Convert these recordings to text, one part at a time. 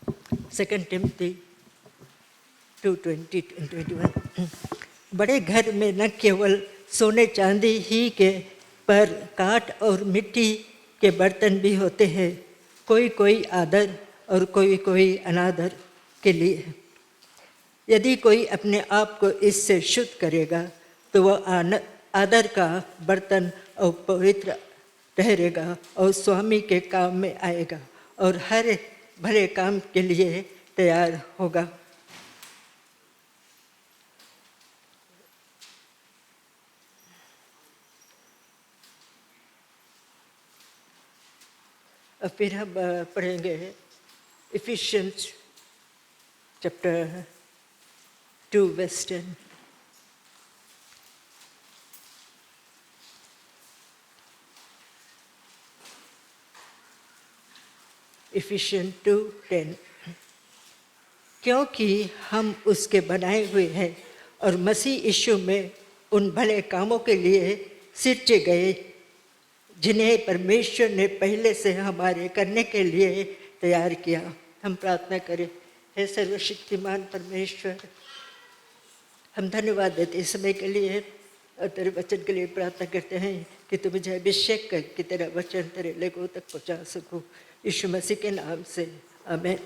2 Timothy 2:20-21। बड़े घर में न केवल सोने चांदी ही के पर काठ और मिट्टी के बर्तन भी होते हैं, कोई कोई आदर और कोई कोई अनादर के लिए। यदि कोई अपने आप को इससे शुद्ध करेगा तो वह आदर का बर्तन और पवित्र ठहरेगा और स्वामी के काम में आएगा और हर भले काम के लिए तैयार होगा। अब फिर हम पढ़ेंगे इफिशियंस चैप्टर 2 verse 10। इफिशियंस 2:10। क्योंकि हम उसके बनाए हुए हैं और मसीह यीशु में उन भले कामों के लिए सिरचे गए जिन्हें परमेश्वर ने पहले से हमारे करने के लिए तैयार किया। हम प्रार्थना करें। हे सर्वशक्तिमान परमेश्वर, हम धन्यवाद देते इस समय के लिए और तेरे वचन के लिए प्रार्थना करते हैं कि तू मुझे अभिषेक कर कि तेरा वचन तेरे लोगों तक पहुंचा सकूं, यीशु मसीह के नाम से आमीन।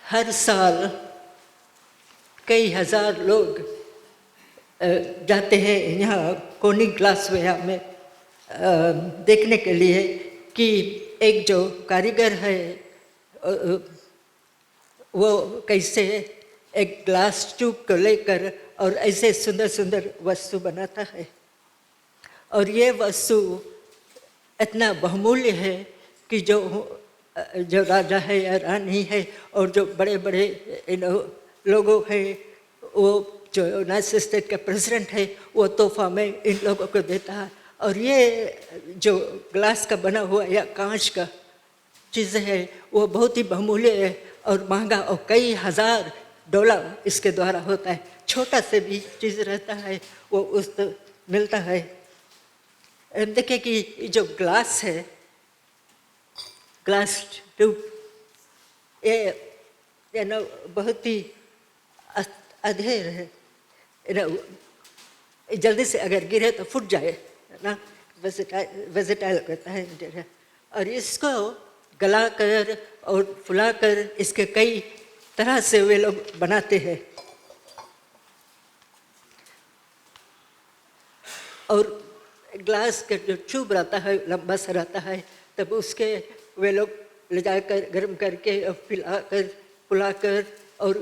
हर साल कई हजार लोग जाते हैं यहाँ कोनी ग्लासवेयर में देखने के लिए कि एक जो कारीगर है वो कैसे एक ग्लास ट्यूब को लेकर और ऐसे सुंदर सुंदर वस्तु बनाता है। और ये वस्तु इतना बहुमूल्य है कि जो राजा है या रानी है और जो बड़े बड़े लोगों हैं, वो जो यूनाइटेड स्टेट का प्रेसिडेंट है, वो तोहफा में इन लोगों को देता है। और ये जो ग्लास का बना हुआ या कांच का चीज़ है वो बहुत ही बहुमूल्य है और महंगा और कई हजार डॉलर इसके द्वारा होता है। छोटा से भी चीज़ रहता है वो उस मिलता है। देखिए कि जो ग्लास है, ग्लास ट्यूब, ये ना बहुत ही अधेर है ना, जल्दी से अगर गिरे तो फूट जाए ना, वेजेटाइल कहता है। और इसको गलाकर और फुलाकर इसके कई तरह से वे लोग बनाते हैं। और ग्लास का जो ट्यूब रहता है लंबा सा रहता है, तब उसके वे लोग ले जाकर गर्म करके और फुलाकर और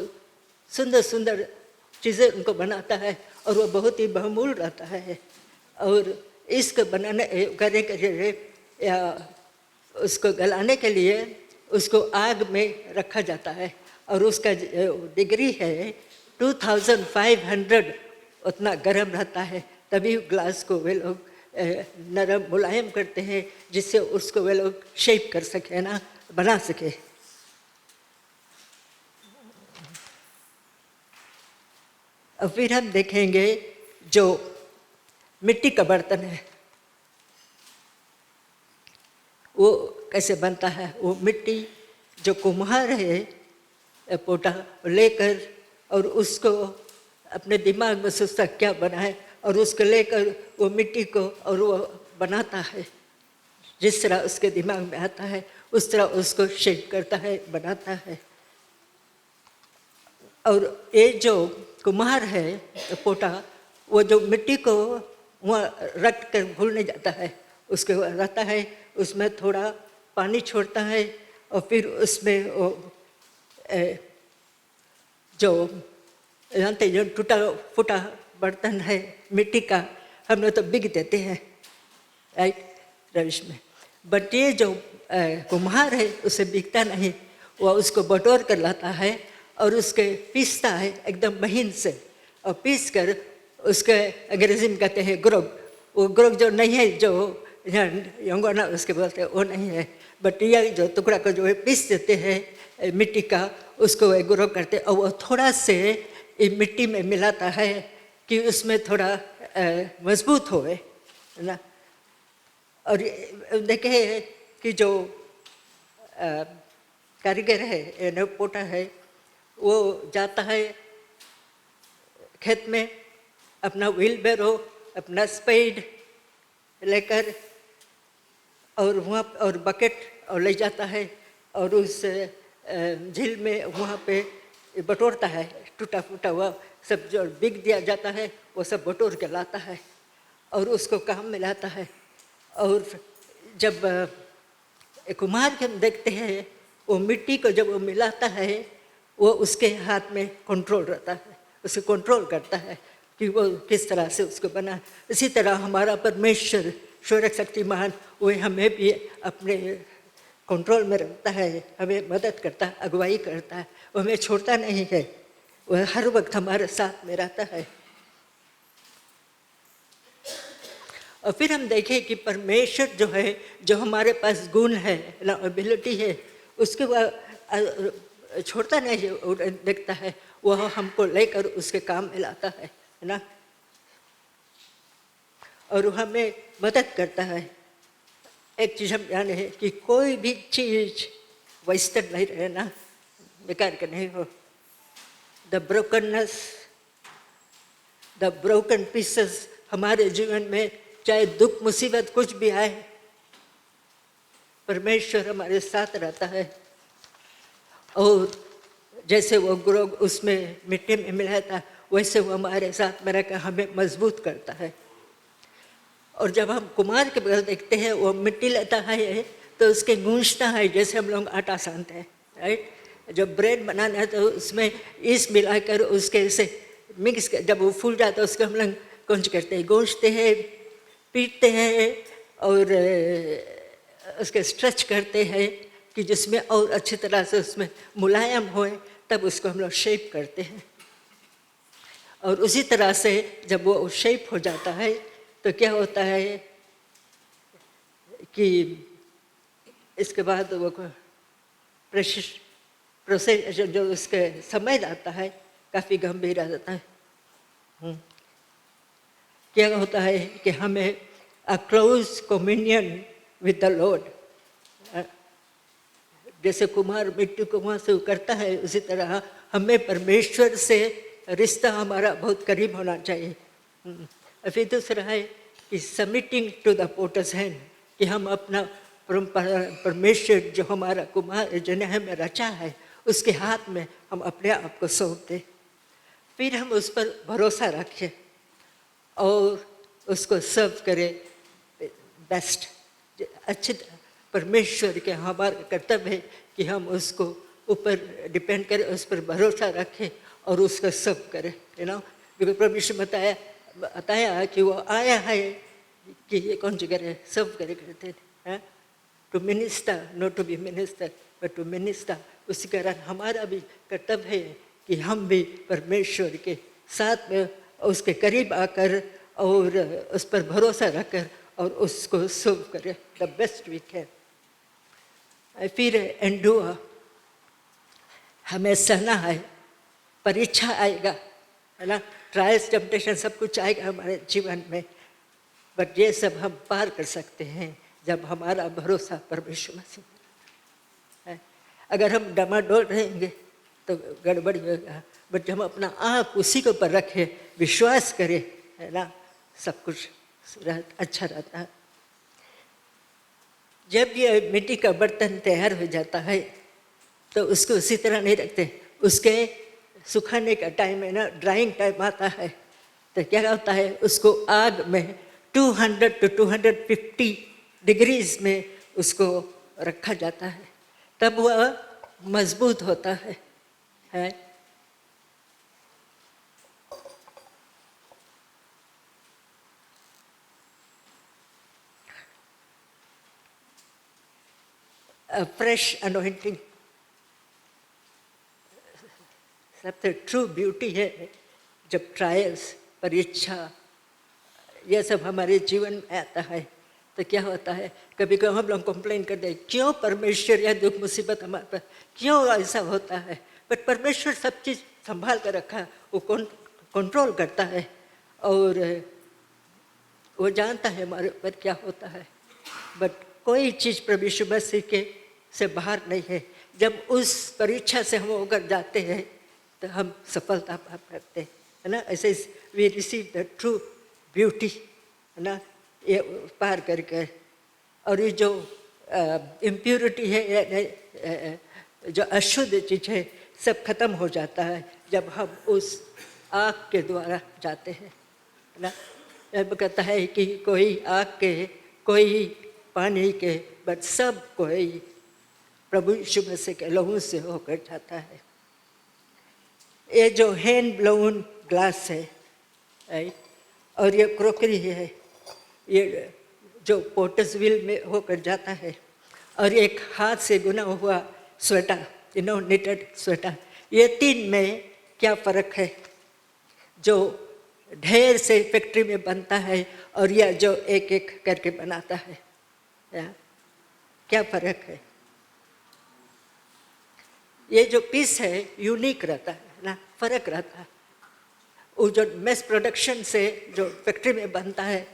सुंदर सुंदर चीज़ें उनको बनाता है और वो बहुत ही बहुमूल्य रहता है। और इसको करने के लिए या उसको गलाने के लिए उसको आग में रखा जाता है और उसका डिग्री है 2500, उतना गर्म रहता है। तभी ग्लास को वे लोग नरम मुलायम करते हैं जिससे उसको वे लोग शेप कर सके ना, बना सके। और फिर हम देखेंगे जो मिट्टी का बर्तन है वो कैसे बनता है। वो मिट्टी जो कुम्हार है पोटा लेकर और उसको अपने दिमाग में सोचता क्या बनाए और उसको लेकर वो मिट्टी को और वो बनाता है। जिस तरह उसके दिमाग में आता है उस तरह उसको शेप करता है, बनाता है। और ये जो कुम्हार है पोटा, वो जो मिट्टी को वहाँ रख कर भूल नहीं जाता है, उसके रहता है, उसमें थोड़ा पानी छोड़ता है और फिर उसमें वो जो जानते जो टूटा फूटा बर्तन है मिट्टी का, हम लोग तो बिग देते हैं राइट रविश में। बट ये जो कुम्हार है उसे बिकता नहीं, वह उसको बटोर कर लाता है और उसके पीसता है एकदम महीन से, और पीस कर उसके अंग्रेजी में कहते हैं ग्रोग। वो ग्रोग जो नहीं है जो यंगोना उसके बोलते हैं वो नहीं है, बट ये जो टुकड़ा को जो है पीस देते हैं मिट्टी का, उसको वे ग्रोग करते और वो थोड़ा से मिट्टी में मिलाता है कि उसमें थोड़ा मजबूत होए ना। और देखे कि जो कारीगर है, पोटा है, वो जाता है खेत में, अपना व्हील बैरो, अपना स्पेड लेकर, और वहाँ और बकेट और ले जाता है, और उस झील में वहाँ पे बटोरता है, टूटा फूटा हुआ सब जो बिक दिया जाता है वो सब बटोर के लाता है और उसको काम में लाता है। और जब कुम्हार के हम देखते हैं, वो मिट्टी को जब वो मिलाता है, वो उसके हाथ में कंट्रोल रहता है, उसे कंट्रोल करता है कि वो किस तरह से उसको बना। इसी तरह हमारा परमेश्वर शौर्य शक्तिमान, वो हमें भी अपने कंट्रोल में रखता है, हमें मदद करता है, अगुवाई करता है, वो हमें छोड़ता नहीं है, वह हर वक्त हमारे साथ में रहता है। और फिर हम देखें कि परमेश्वर जो है, जो हमारे पास गुण है, एबिलिटी है, उसके वह छोड़ता नहीं है, देखता है, वह हमको लेकर उसके काम में लाता है ना, और हमें मदद करता है। एक चीज़ हम जाने हैं कि कोई भी चीज़ वेस्टेड नहीं रहना, बेकार का नहीं हो। The brokenness, the broken pieces हमारे जीवन में, चाहे दुख मुसीबत कुछ भी आए, परमेश्वर हमारे साथ रहता है। और जैसे वो ग्रोग उसमें मिट्टी में मिला था, वैसे वो हमारे साथ में रहकर हमें मजबूत करता है। और जब हम कुम्हार के बगल देखते हैं, वो मिट्टी लेता है तो उसके गूंजता है, जैसे हम लोग आटा सानते हैं, राइट। जब ब्रेड बनाना है तो उसमें ईस्ट मिलाकर उसके से मिक्स कर, जब वो फूल जाता है उसको हम लोग गूंज करते हैं, गूंजते हैं, पीटते हैं और उसके स्ट्रेच करते हैं कि जिसमें और अच्छी तरह से उसमें मुलायम होए, तब उसको हम लोग शेप करते हैं। और उसी तरह से जब वो शेप हो जाता है तो क्या होता है कि इसके बाद वो प्रोसेस जो उसके समय लाता है काफ़ी गंभीर आ जाता है। क्या होता है कि हमें a close communion with the Lord, जैसे कुम्हार मिट्टी को वहाँ से करता है, उसी तरह हमें परमेश्वर से रिश्ता हमारा बहुत करीब होना चाहिए। फिर दूसरा है कि submitting to the potter's hand, कि हम अपना परमेश्वर जो हमारा कुम्हार जिन्हें हमें रचा है, उसके हाथ में हम अपने आप को सौंप दें। फिर हम उस पर भरोसा रखें और उसको सर्व करें बेस्ट, अच्छे। परमेश्वर के हमारा कर्तव्य है कि हम उसको ऊपर डिपेंड करें, उस पर भरोसा रखें और उसका सर्व करें, क्योंकि परमेश्वर बताया कि वो आया है कि ये कौन सी करे, सर्व करे करते हैं, to minister, not to be minister but to minister. उसी कारण हमारा भी कर्तव्य है कि हम भी परमेश्वर के साथ में उसके करीब आकर और उस पर भरोसा रखकर और उसको सर्व करें द बेस्ट वी कैन। फिर एंडुआ, हमें सहना है, परीक्षा आएगा, है ना, ट्रायल्स टेम्पटेशन सब कुछ आएगा हमारे जीवन में, बट ये सब हम पार कर सकते हैं जब हमारा भरोसा परमेश्वर में है। अगर हम डमाडोल रहेंगे तो गड़बड़ी होगा, बट जब हम अपना आप उसी के ऊपर रखें, विश्वास करें, है ना, सब कुछ अच्छा रहता है। जब ये मिट्टी का बर्तन तैयार हो जाता है तो उसको उसी तरह नहीं रखते, उसके सुखाने का टाइम है ना, ड्राइंग टाइम आता है, तो क्या होता है, उसको आग में 200 to 250 डिग्रीज में उसको रखा जाता है, तब वह मजबूत होता है। फ्रेश अनोइंटिंग सबसे ट्रू ब्यूटी है। जब ट्रायल्स, परीक्षा, यह सब हमारे जीवन में आता है तो क्या होता है, कभी कभी हम लोग कंप्लेन करते हैं, क्यों परमेश्वर यह दुख मुसीबत हमारे पर क्यों ऐसा होता है, बट परमेश्वर सब चीज़ संभाल कर रखा है, वो कंट्रोल करता है और वो जानता है हमारे ऊपर क्या होता है। बट कोई चीज़ प्रभु यीशु मसीह के से बाहर नहीं है। जब उस परीक्षा से हम होकर जाते हैं तो हम सफलता प्राप्त करते हैं, है ना। ऐसे we receive the true beauty, है ना, ये पार करके। और ये जो इम्प्योरिटी है, जो अशुद्ध चीज़ है, सब खत्म हो जाता है जब हम उस आग के द्वारा जाते हैं, है ना। अब कहता है कि कोई आग के, कोई पानी के, बट सब कोई प्रभु यीशु मसीह के लहू से होकर जाता है। ये जो हैंड ब्लोन ग्लास है, राइट, और ये क्रोकरी है, ये जो पोटस व्हील में होकर जाता है, और एक हाथ से बुना हुआ स्वेटर, निटेड स्वेटर, ये तीन में क्या फ़र्क है? जो ढेर से फैक्ट्री में बनता है और यह जो एक एक करके बनाता है, क्या फ़र्क है? ये जो पीस है यूनिक रहता है ना, फ़र्क रहता है। वो जो मैस प्रोडक्शन से जो फैक्ट्री में बनता है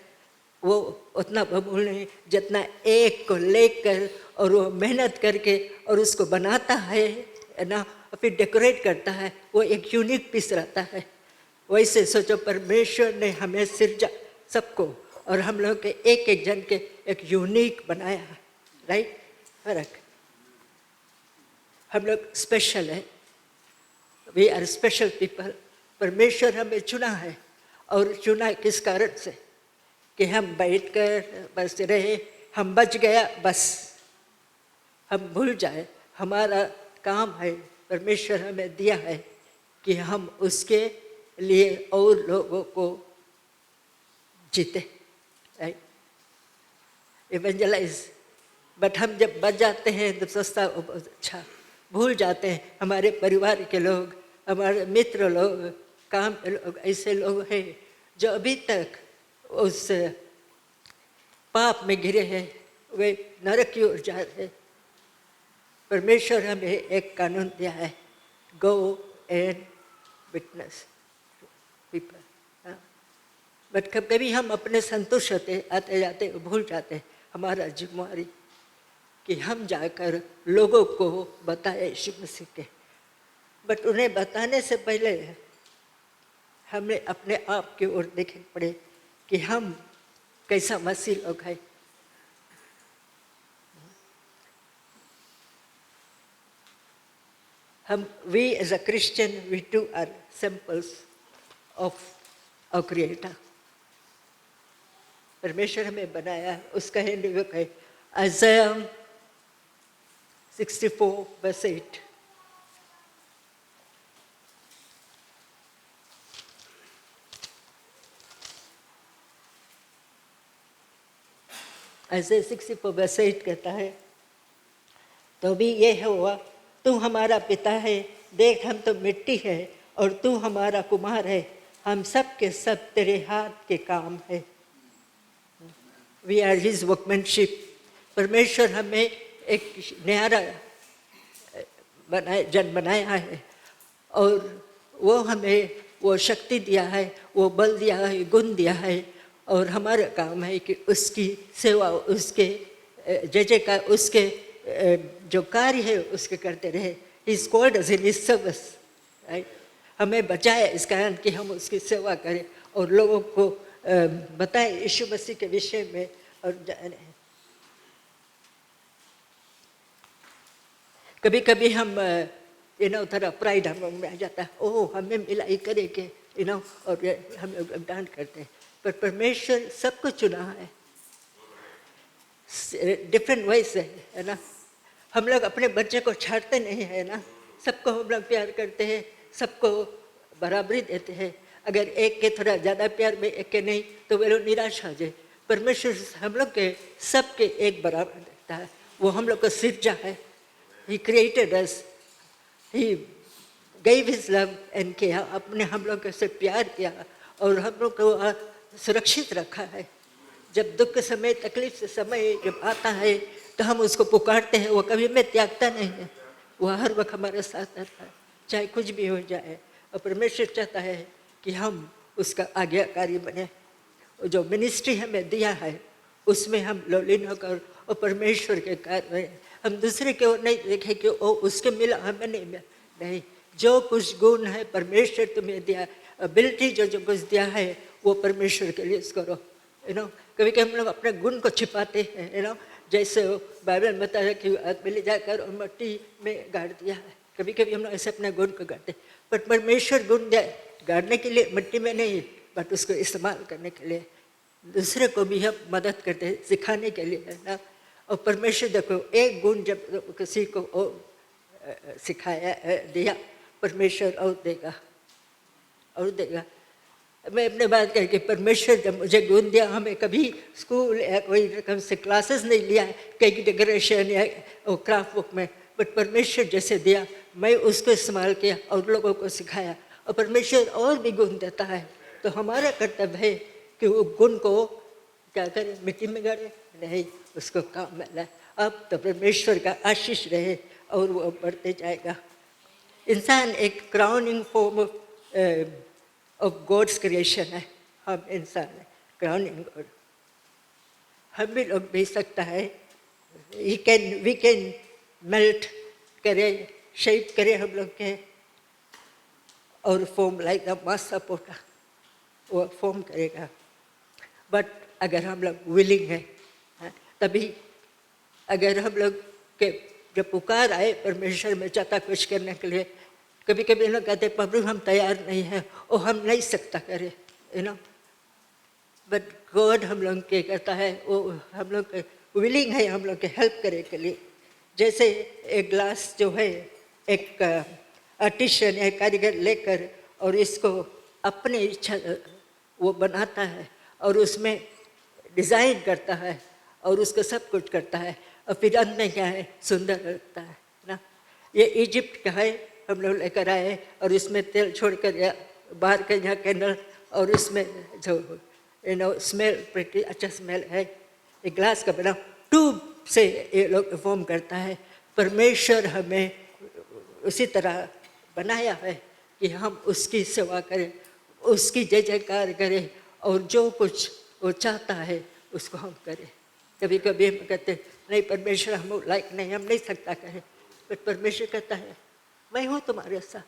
वो उतना बहुमूल्य नहीं जितना एक को लेकर और वो मेहनत करके और उसको बनाता है ना, फिर डेकोरेट करता है, वो एक यूनिक पीस रहता है। वैसे सोचो, परमेश्वर ने हमें सिरजा सबको और हम लोग के एक एक जन के एक यूनिक बनाया, राइट। फर्क, हम लोग स्पेशल है, वी आर स्पेशल पीपल। परमेश्वर हमें चुना है, और चुना किस कारण से? कि हम बैठकर बस रहे, हम बच गया बस, हम भूल जाए हमारा काम है, परमेश्वर हमें दिया है कि हम उसके लिए और लोगों को जीते, राइट, इवेंजलाइज। बट हम जब बच जाते हैं तो सस्ता बहुत अच्छा, भूल जाते हैं हमारे परिवार के लोग, हमारे मित्र लोग, काम के लोग, ऐसे लोग हैं जो अभी तक उस पाप में घिरे हैं, वे नरक की ओर जा रहे हैं। परमेश्वर हमें एक कानून दिया है, go and witness people. But कभी हम अपने संतुष्ट होते आते जाते भूल जाते हैं हमारा जिम्मेवारी कि हम जाकर लोगों को बताए यीशु मसीह के। बट उन्हें बताने से पहले हमें अपने आप की ओर देखने पड़े कि हम कैसा मसीह लोग हैं। हम we as a Christian, we too are samples of our Creator। परमेश्वर हमें बनाया, उसका हैंडवर्क है। Isaiah 64:8। Isaiah 64:8 कहता है, तो भी ये हुआ, तू हमारा पिता है, देख हम तो मिट्टी है और तू हमारा कुमार है, हम सब के सब तेरे हाथ के काम है। We are his workmanship. परमेश्वर हमें एक न्यारा बनाया है, और वो हमें वो शक्ति दिया है, वो बल दिया है, गुण दिया है, और हमारा काम है कि उसकी सेवा, उसके जय उसके जो कार्य है उसके करते रहे। He is called us in his service, right? हमें बचाया इस कारण कि हम उसकी सेवा करें और लोगों को बताएं यीशु मसीह के विषय में और जाने। कभी कभी हम थोड़ा प्राइड हम आ जाता है, ओह हमें मिला ही करे के और हम लोग डांट करते हैं। पर परमेश्वर सबको चुना है डिफरेंट वे से, है ना। हम लोग अपने बच्चे को छाड़ते नहीं है ना, सबको हम लोग प्यार करते हैं, सबको बराबरी देते हैं। अगर एक के थोड़ा ज़्यादा प्यार में एक के नहीं तो वे लोग निराश हो जाए। परमेश्वर हम लोग के सबके एक बराबर देता है, वो हम लोग को सिरजा है। He created us, He gave His love and किया, अपने हम लोग से प्यार किया और हम लोग को सुरक्षित रखा है। जब दुख के समय, तकलीफ से समय जब आता है तो हम उसको पुकारते हैं, वो कभी हमें त्यागता नहीं है, वो हर वक्त हमारे साथ रहता है, चाहे कुछ भी हो जाए। और परमेश्वर चाहता है कि हम उसका आज्ञाकारी बने। जो मिनिस्ट्री हमें दिया है उसमें हम लोलीन होकर और परमेश्वर के कार्य में हम दूसरे की ओर नहीं देखें कि ओ उसके मिला हमें नहीं मिला, नहीं। जो कुछ गुण है परमेश्वर तुम्हें दिया, एबिलिटी जो जो कुछ दिया है वो परमेश्वर के लिए करो। कभी कभी हम लोग अपने गुण को छिपाते हैं, जैसे बाइबल में बताया कि आदमी ले जाकर और मिट्टी में गाड़ दिया है। कभी कभी हम लोग ऐसे अपने गुण को गाड़ते, पर परमेश्वर गुण दिया गाड़ने के लिए मिट्टी में नहीं, बट उसको इस्तेमाल करने के लिए, दूसरे को भी हम मदद करते हैं सिखाने के लिए, है ना। और परमेश्वर देखो एक गुण जब किसी को सिखाया दिया, परमेश्वर और देगा और देगा। मैं अपने बात करके परमेश्वर जब मुझे गुण दिया, हमें कभी स्कूल या कोई रकम से क्लासेस नहीं लिया है कहीं डेकोरेशन या क्राफ्ट बुक में, बट परमेश्वर जैसे दिया मैं उसको इस्तेमाल किया और लोगों को सिखाया। और परमेश्वर और भी गुण देता है, तो हमारा कर्तव्य है कि वो गुण को क्या करें, मिट्टी में गाड़े नहीं, उसको काम में लाए। अब तो परमेश्वर का आशीष रहे और वो बढ़ते जाएगा। इंसान एक crowning form of God's creation है। हम इंसान है क्राउनिंग गॉड। हम भी लोग भी सकता है, वी कैन मेल्ट करे, शेप करे हम लोग के, और फॉर्म लाइक द मासा पोटा, वो फॉर्म करेगा। बट अगर हम लोग विलिंग है, तभी अगर हम लोग के जब पुकार आए परमेश्वर में चाहता कुछ करने के लिए, कभी कभी लोग कहते प्रभु हम तैयार नहीं हैं और हम नहीं सकता करे, बट गॉड हम लोग के करता है, वो हम लोग विलिंग है हम लोग के हेल्प करे के लिए। जैसे एक ग्लास जो है एक आर्टिशियन या कारीगर लेकर और इसको अपने इच्छा वो बनाता है और उसमें डिज़ाइन करता है और उसको सब कुछ करता है, और फिर अंत में क्या है, सुंदर लगता है ना। ये इजिप्ट का है, हम लोग लेकर आए और इसमें तेल छोड़कर या बाहर के यहाँ कैंडल, और उसमें जो स्मेल प्रिटी अच्छा स्मेल है। एक ग्लास का बना ट्यूब से ये लोग फॉर्म करता है। परमेश्वर हमें उसी तरह बनाया है कि हम उसकी सेवा करें, उसकी जय जयकार करें, और जो कुछ वो चाहता है उसको हम करें। कभी कभी हम कहते नहीं परमेश्वर हम लाइक नहीं, हम नहीं सकता करें, बट परमेश्वर कहता है मैं हूँ तुम्हारे साथ।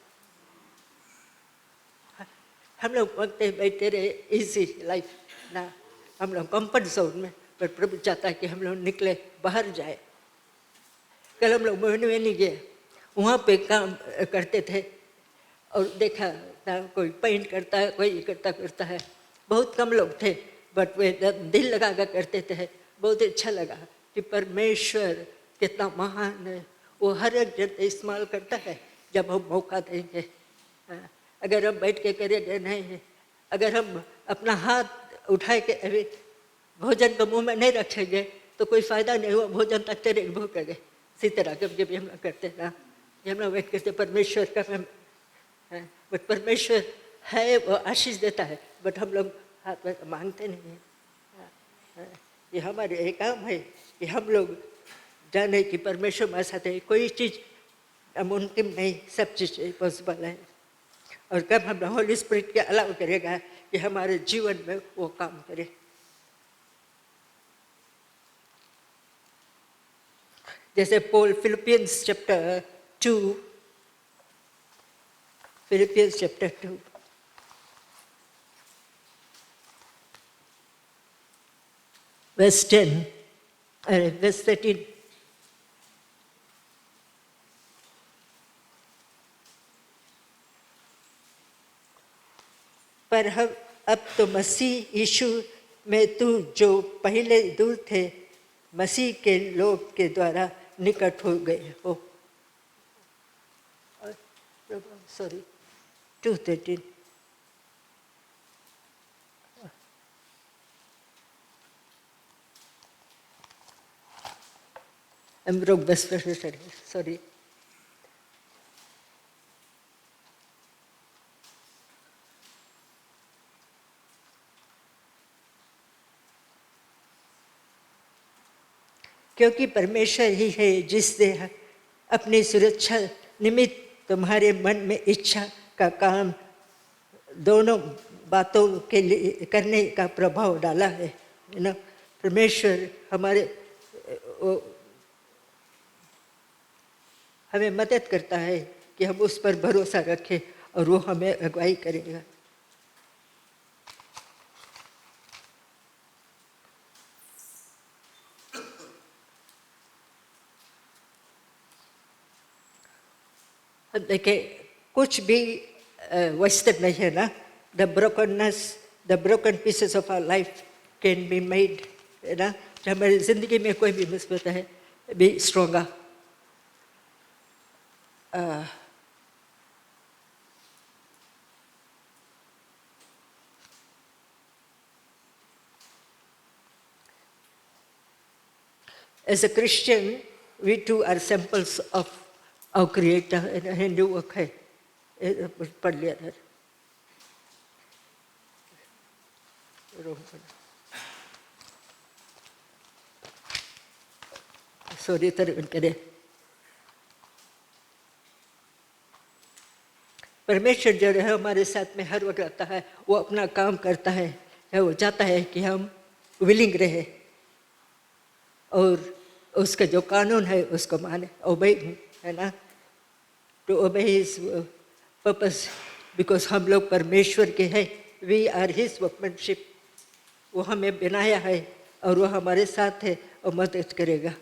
हम लोग मांगते हैं भाई तेरे इजी लाइफ ना, हम लोग कंफर्ट जोन में, पर प्रभु चाहता है कि हम लोग निकले, बाहर जाए। कल हम लोग मोहन में नहीं गए, वहाँ पे काम करते थे और देखा था कोई पेंट करता है, कोई करता है, बहुत कम लोग थे, बट वे दिल लगा कर करते थे। बहुत अच्छा लगा कि परमेश्वर कितना महान है, वो हर एक जगह इस्तेमाल करता है जब हम मौका देंगे। अगर हम बैठ के करेंगे नहीं, अगर हम अपना हाथ उठाए के अभी भोजन को मुंह में नहीं रखेंगे तो कोई फ़ायदा नहीं हुआ, भोजन तक तेरे भूख लगे। इसी तरह कभी कभी हम लोग करते ना, हम लोग वेट करते परमेश्वर का, बट परमेश्वर है वो आशीष देता है, बट हम लोग हाथ में मांगते नहीं हैं। ये हमारे एक काम है कि हम लोग जाने कि परमेश्वर हमारे साथ है, कोई चीज़ नामुमकिन नहीं, सब चीज़ पॉसिबल है। और कब हम होली स्पिरिट के अलाउ करेगा कि हमारे जीवन में वो काम करे। जैसे Paul Philippians chapter 2 verse 10 verse 13, पर हम अब तो मसीह यीशु में तू जो पहले दूर थे मसीह के लोग के द्वारा निकट हो गए हो। सॉरी 2:13, हम लोग बस सॉरी क्योंकि परमेश्वर ही है जिसने अपनी सुरक्षा निमित्त तुम्हारे मन में इच्छा का काम दोनों बातों के लिए करने का प्रभाव डाला है ना। परमेश्वर हमें मदद करता है कि हम उस पर भरोसा रखें और वो हमें अगुवाई करेगा। देखिए कुछ भी wasted नहीं है ना। The brokenness, the broken pieces of our life can be made, है ना। जब हमारी जिंदगी में कोई भी मुसीबत है, be stronger. As a Christian, we too are samples of our Creator. Hindu work है, पढ़ लिया था। सॉरी तरह करे। परमेश्वर जो है हमारे साथ में हर वक्त रहता है, वो अपना काम करता है, वो चाहता है कि हम विलिंग रहे और उसका जो कानून है उसको माने, ओबे, है ना। To obey his purpose, because हम लोग परमेश्वर के हैं, वी आर हिज वर्कमैनशिप। वो हमें बनाया है और वो हमारे साथ है और मदद करेगा।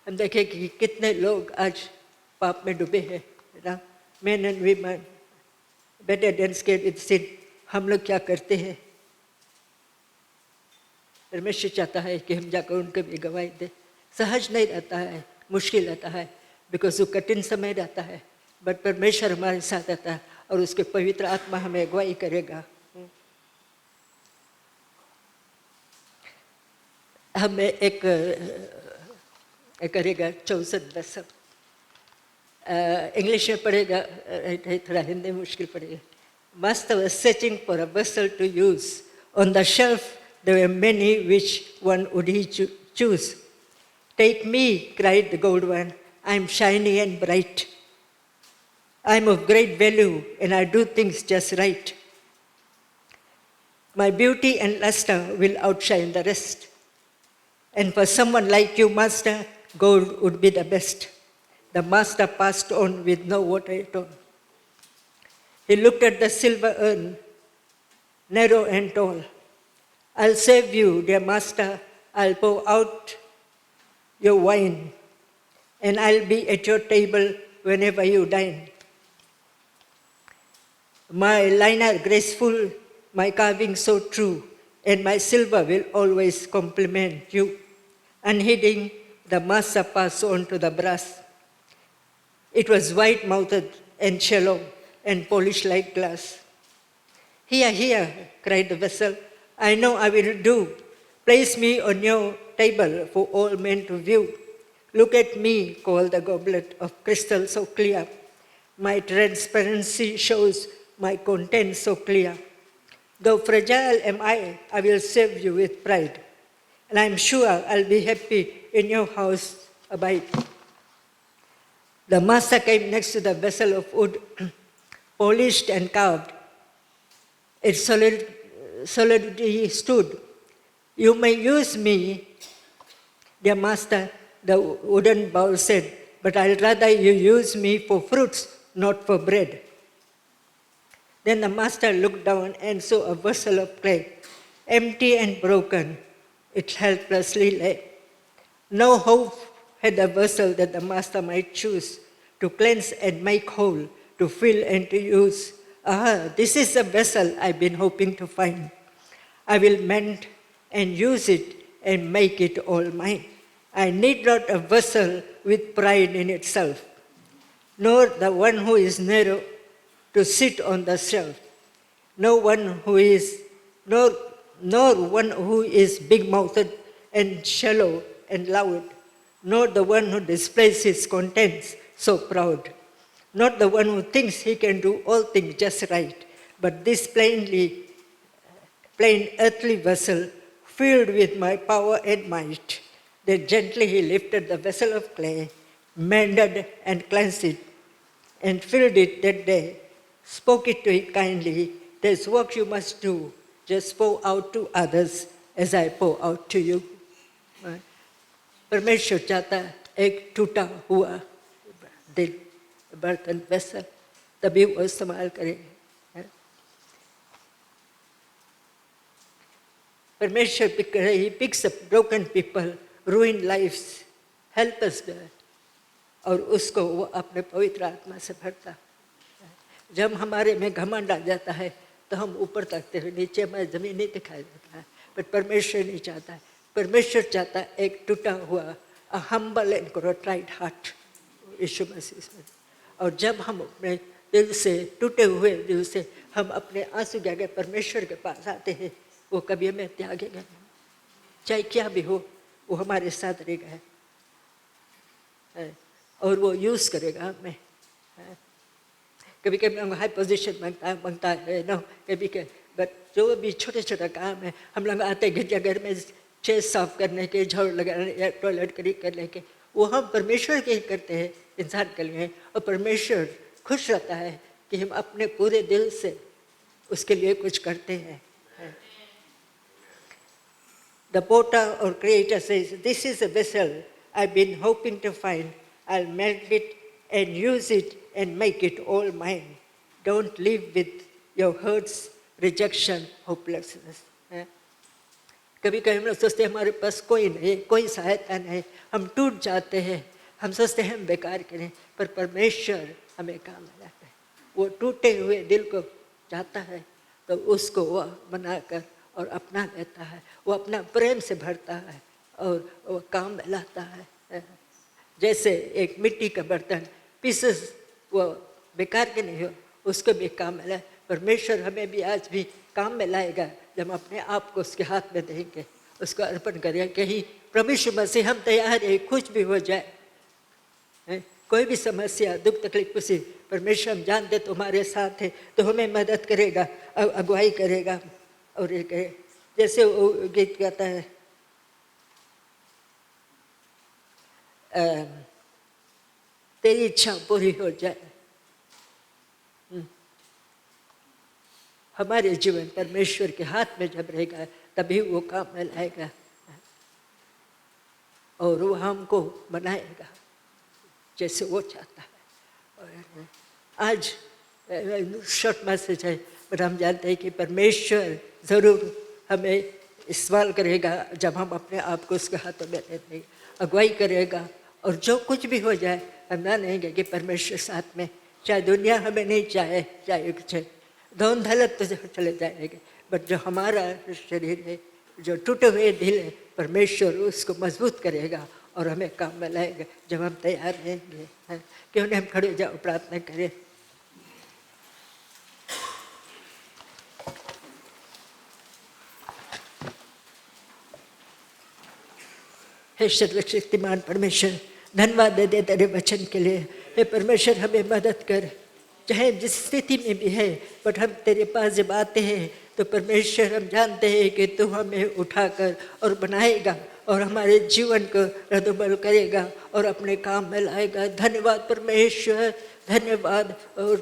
हम देखें कि कितने लोग आज पाप में डूबे हैं, ना। Men and women better than scared with sin. हम लोग क्या करते हैं? परमेश्वर चाहता है कि हम जाकर उनको भी गवाही दें। सहज नहीं रहता है, मुश्किल रहता है, बिकॉज वो कठिन समय रहता है, बट परमेश्वर हमारे साथ रहता है और उसके पवित्र आत्मा हमें अगुवाई करेगा। हमें एक करेगा 64 दशक इंग्लिश में पढ़ेगा, थोड़ा हिंदी में मुश्किल पड़ेगा। Master was searching for a vessel to use. On the shelf there were many, which one would he choose? Take me, cried the gold one. I am shiny and bright. I am of great value and I do things just right. My beauty and luster will outshine the rest. And for someone like you, Master, gold would be the best. The master passed on with no water at all. He looked at the silver urn, narrow and tall. I'll save you, dear master. I'll pour out your wine, and I'll be at your table whenever you dine. My liner graceful, my carving so true, and my silver will always compliment you. Unheeding, the master passed on to the brass. It was white-mouthed and shallow and polished like glass. Here, here, cried the vessel, I know I will do. Place me on your table for all men to view. Look at me, called the goblet of crystal so clear. My transparency shows my content so clear. Though fragile am I will save you with pride. And I'm sure I'll be happy in your house abide. The master came next to the vessel of wood, polished and carved. Its solidity stood. You may use me, dear master, the wooden bowl said, but I'll rather you use me for fruits, not for bread. Then the master looked down and saw a vessel of clay, empty and broken. It helplessly lay. No hope had the vessel that the master might choose to cleanse and make whole, to fill and to use. Ah, this is the vessel I've been hoping to find. I will mend and use it and make it all mine. I need not a vessel with pride in itself, nor the one who is narrow to sit on the shelf, nor one who is big-mouthed and shallow and loud, nor the one who displays his contents so proud, not the one who thinks he can do all things just right, but this plain earthly vessel filled with my power and might. Then gently he lifted the vessel of clay, mended and cleansed it, and filled it that day. spoke it to him kindly. There's work you must do. Just pour out to others as I pour out to you. परमेश्वर चाहता है एक टूटा हुआ दिल, बर्तन वैसा, तभी वो इस्तेमाल करेंगे. परमेश्वर he picks up broken people, ruined lives, helpless, और उसको वो अपने पवित्र आत्मा से भरता. जब हमारे में घमंड आ जाता है तो हम ऊपर तकते हैं, नीचे में जमीन नहीं दिखाई देता है. पर परमेश्वर नहीं चाहता है. परमेश्वर चाहता है एक टूटा हुआ a humble and contrite heart, यीशु मसीह में. और जब हम अपने दिल से, टूटे हुए दिल से हम अपने आंसू के आगे परमेश्वर के पास आते हैं, वो कभी हमें त्यागेगा नहीं. चाहे क्या भी हो, वो हमारे साथ रहेगा और वो यूज़ करेगा हमें. कभी कभी हम हाई पोजीशन मांगता है ना, कभी बट जो भी छोटे छोटे काम है, हम लोग आते गिरजा घर में चेस साफ करने के, झाड़ू लगाने या टॉयलेट करने के, वो हम परमेश्वर के ही करते हैं, इंसान के लिए. और परमेश्वर खुश रहता है कि हम अपने पूरे दिल से उसके लिए कुछ करते हैं. The potter or creator says, this is a vessel I've been hoping to find. I'll melt it and use it and make it all mine. Don't live with your hurts, rejection, hopelessness. कभी कभी हम लोग सोचते हैं हमारे पास कोई नहीं, कोई सहायता नहीं, हम टूट जाते हैं, हम सोचते हैं हम बेकार करें. पर परमेश्वर हमें काम लाता है. वो टूटे हुए दिल को चाहता है तो उसको वो बनाकर और अपना लेता है. वो अपना प्रेम से भरता है और वो काम में लाता है. जैसे एक मिट्टी का बर्तन पीसेस वो बेकार के नहीं हो, उसको भी काम में लाए. परमेश्वर हमें भी आज भी काम में लाएगा जब हम अपने आप को उसके हाथ में देंगे, उसको अर्पण करेंगे. कहीं प्रभु यीशु मसीह हम तैयार है, कुछ भी हो जाए, कोई भी समस्या, दुख तकलीफ, खुशी, परमेश्वर हम जानते तुम्हारे साथ है तो हमें मदद करेगा, अगुवाई करेगा. और एक जैसे वो गीत गाता है, तेरी इच्छा पूरी हो जाए. हमारे जीवन परमेश्वर के हाथ में जब रहेगा तभी वो काम में लाएगा और वो हमको बनाएगा जैसे वो चाहता है. और आज शॉर्ट मैसेज है, पर हम जानते हैं कि परमेश्वर ज़रूर हमें इस्तेमाल करेगा जब हम अपने आप को उसके हाथों में ले देंगे, अगुवाई करेगा. और जो कुछ भी हो जाए हम मानेंगे कि परमेश्वर साथ में, चाहे दुनिया हमें नहीं चाहे, चाहे कुछ धन दौलत तो चले जाएंगे, बट जो हमारा शरीर है, जो टूटे हुए दिल है, परमेश्वर उसको मजबूत करेगा और हमें काम में लाएगा जब हम तैयार रहेंगे. क्यों नहीं हम खड़े जाओ, प्रार्थना करें. हे सर्वशक्तिमान परमेश्वर, धन्यवाद दे तेरे वचन के लिए. हे परमेश्वर हमें मदद कर, चाहे जिस स्थिति में भी है, बट हम तेरे पास जब आते हैं तो परमेश्वर हम जानते हैं कि तू हमें उठाकर और बनाएगा और हमारे जीवन को रद्दबल करेगा और अपने काम में लाएगा. धन्यवाद परमेश्वर, धन्यवाद. और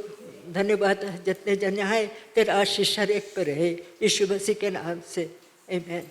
धन्यवाद जितने जन आए, तेरा आशीष हर एक पर रहे, यीशु मसीह के नाम से, आमीन.